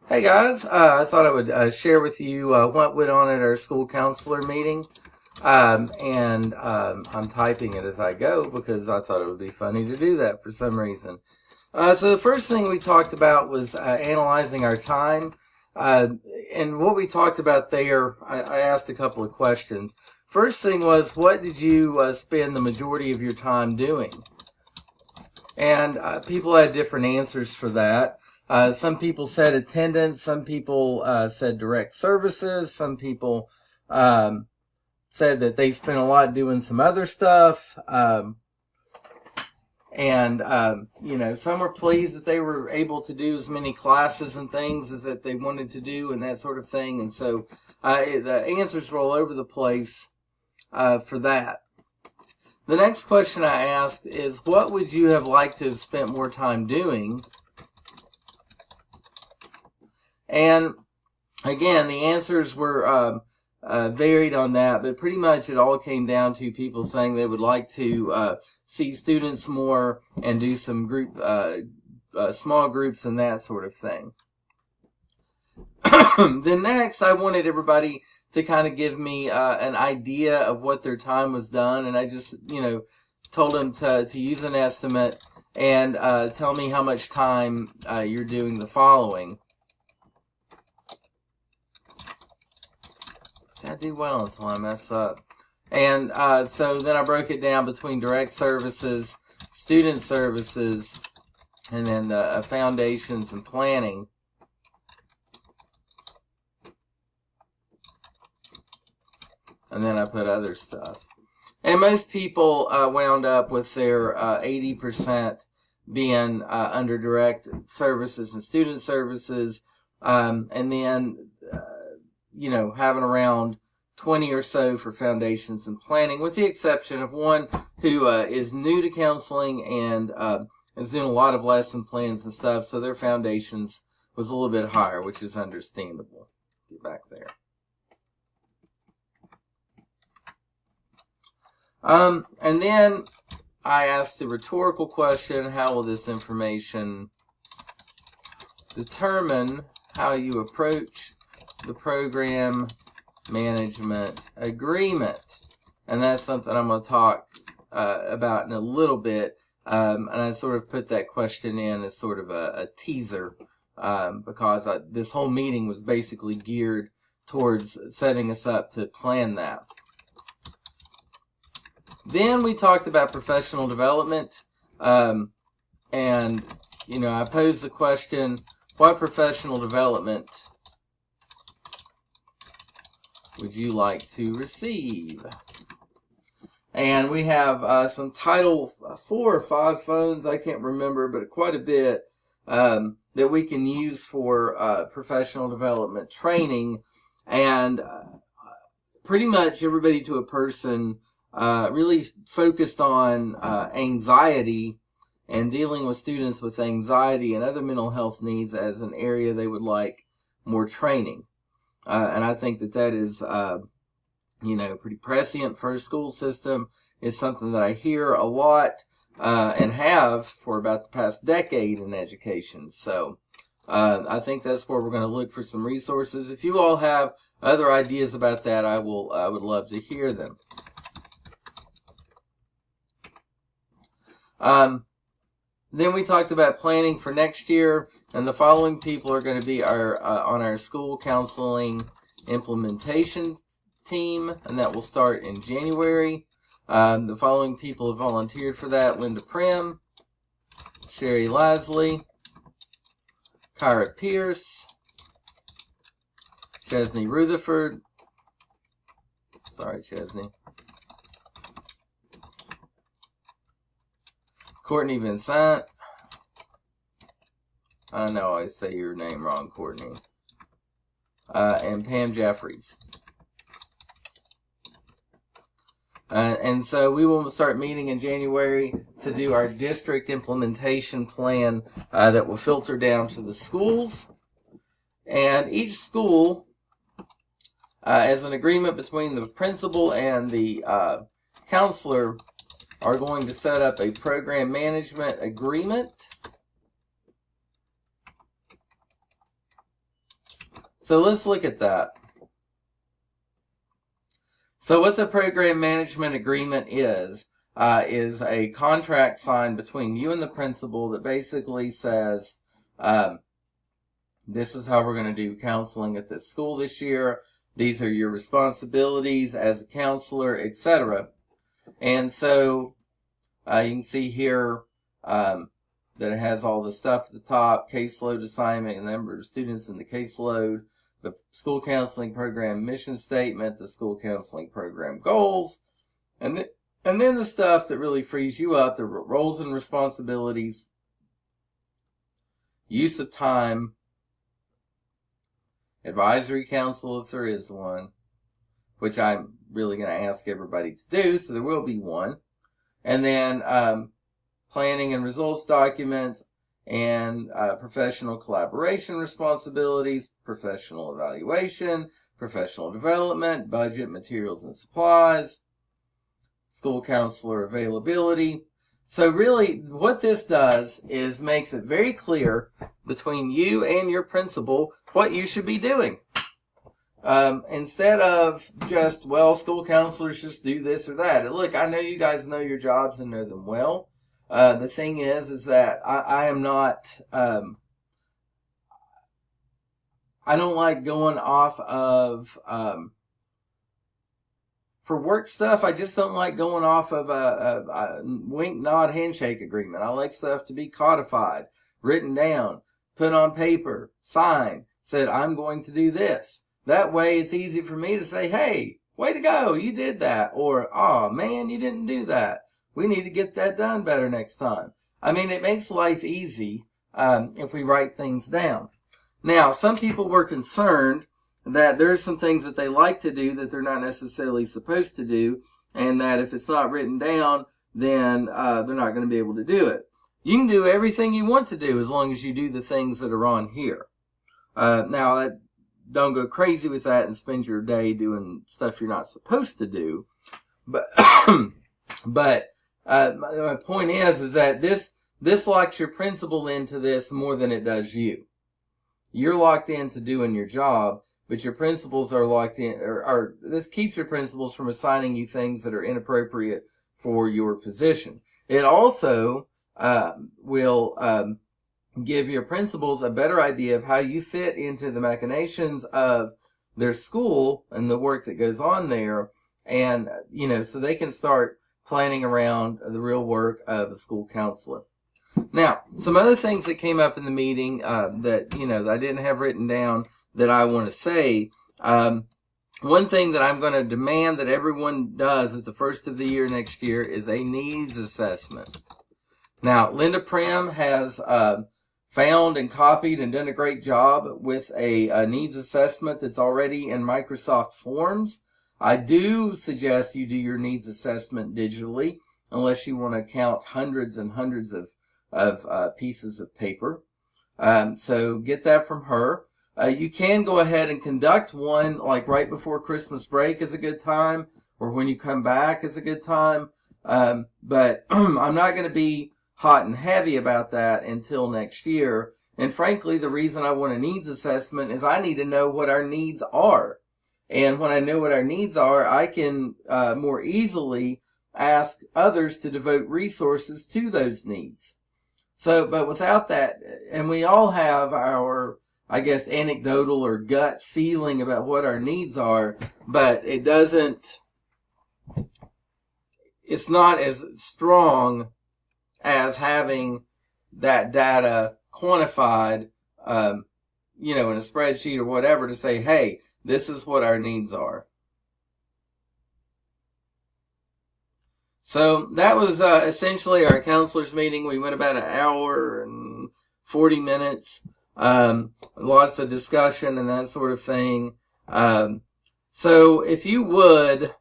Hey guys, I thought I would share with you what went on at our school counselor meeting. And I'm typing it as I go because I thought it would be funny to do that for some reason. So the first thing we talked about was analyzing our time. Uh, and what we talked about there, I asked a couple of questions. First thing was, what did you spend the majority of your time doing? And people had different answers for that. Some people said attendance, some people said direct services, some people um, said that they spent a lot doing some other stuff. And some were pleased that they were able to do as many classes and things as that they wanted to do and that sort of thing. And so the answers were all over the place for that. The next question I asked is, what would you have liked to have spent more time doing? And again, the answers were varied on that, but pretty much it all came down to people saying they would like to see students more and do some small groups and that sort of thing. Then next, I wanted everybody to kind of give me an idea of what their time was done, and I just, told them to use an estimate and tell me how much time you're doing the following. See, I do well until I mess up. And so then I broke it down between direct services, student services, and then foundations and planning. And then I put other stuff. And most people wound up with their 80% being under direct services and student services, and then having around 20 or so for foundations and planning, with the exception of one who is new to counseling and is doing a lot of lesson plans and stuff, so their foundations was a little bit higher, which is understandable. Get back there. And then I asked the rhetorical question, how will this information determine how you approach the program management agreement? And that's something I'm going to talk about in a little bit. And I sort of put that question in as sort of a teaser because this whole meeting was basically geared towards setting us up to plan that. Then we talked about professional development, and I posed the question, what professional development would you like to receive? And we have some Title 4 or 5 phones, I can't remember, but quite a bit that we can use for professional development training. And pretty much everybody to a person really focused on anxiety and dealing with students with anxiety and other mental health needs as an area they would like more training. And I think that is, pretty prescient for a school system. It's something that I hear a lot and have for about the past decade in education. So I think that's where we're going to look for some resources. If you all have other ideas about that, I would love to hear them. Then we talked about planning for next year, and the following people are going to be on our school counseling implementation team, and that will start in January. The following people have volunteered for that: Linda Prim, Sherry Lasley, Kyra Pierce, Chesney Rutherford. Sorry, Chesney. Courtney Vincent. I know I always say your name wrong, Courtney. And Pam Jeffries. And so we will start meeting in January to do our district implementation plan that will filter down to the schools. And each school, as an agreement between the principal and the counselor, are going to set up a program management agreement. So let's look at that. So what the program management agreement is a contract signed between you and the principal that basically says, this is how we're going to do counseling at this school this year. These are your responsibilities as a counselor, etc. And so you can see here that it has all the stuff at the top: caseload assignment, number of students in the caseload, the school counseling program mission statement, the school counseling program goals, and then the stuff that really frees you up: the roles and responsibilities, use of time, advisory council if there is one, which I'm really going to ask everybody to do, so there will be one, and then planning and results documents, and professional collaboration responsibilities, professional evaluation, professional development, budget, materials and supplies, school counselor availability. So really what this does is makes it very clear between you and your principal what you should be doing. Instead of just, well, school counselors just do this or that. And look, I know you guys know your jobs and know them well. The thing is that I am not, I don't like going off of, for work stuff, I just don't like going off of a wink, nod, handshake agreement. I like stuff to be codified, written down, put on paper, signed, said, I'm going to do this. That way it's easy for me to say, hey, way to go, you did that. Or, oh man, you didn't do that. We need to get that done better next time. I mean, it makes life easy if we write things down. Now, some people were concerned that there are some things that they like to do that they're not necessarily supposed to do, and that if it's not written down, then they're not going to be able to do it. You can do everything you want to do as long as you do the things that are on here. Now, don't go crazy with that and spend your day doing stuff you're not supposed to do. But my point is that this locks your principal into this more than it does you. You're locked into doing your job, but your principals are locked in, or this keeps your principals from assigning you things that are inappropriate for your position. It also will give your principals a better idea of how you fit into the machinations of their school and the work that goes on there, and so they can start planning around the real work of a school counselor. Now, some other things that came up in the meeting that that I didn't have written down that I want to say. One thing that I'm going to demand that everyone does at the first of the year next year is a needs assessment. Now, Linda Prim has found and copied and done a great job with a needs assessment that's already in Microsoft Forms. I do suggest you do your needs assessment digitally, unless you want to count hundreds and hundreds of pieces of paper. So get that from her. You can go ahead and conduct one, like right before Christmas break is a good time, or when you come back is a good time. But I'm not going to be hot and heavy about that until next year. And frankly, the reason I want a needs assessment is I need to know what our needs are. And when I know what our needs are, I can more easily ask others to devote resources to those needs. So, but without that, and we all have our, I guess, anecdotal or gut feeling about what our needs are, but it's not as strong as having that data quantified, in a spreadsheet or whatever to say, hey, this is what our needs are. So that was essentially our counselors meeting. We went about an hour and 40 minutes. Lots of discussion and that sort of thing. So if you want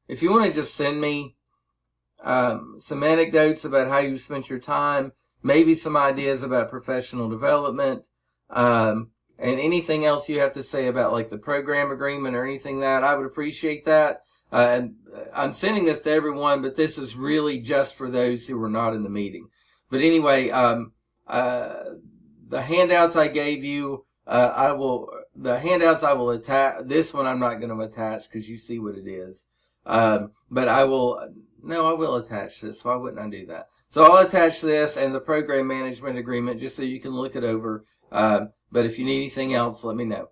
to just send me some anecdotes about how you spent your time, maybe some ideas about professional development, and anything else you have to say about like the program agreement or anything that, I would appreciate that. And I'm sending this to everyone, but this is really just for those who were not in the meeting. But anyway, the handouts I gave you the handouts I will attach. This one I'm not going to attach because you see what it is. But I will attach this. Why wouldn't I do that? So I'll attach this and the program management agreement just so you can look it over. But if you need anything else, let me know.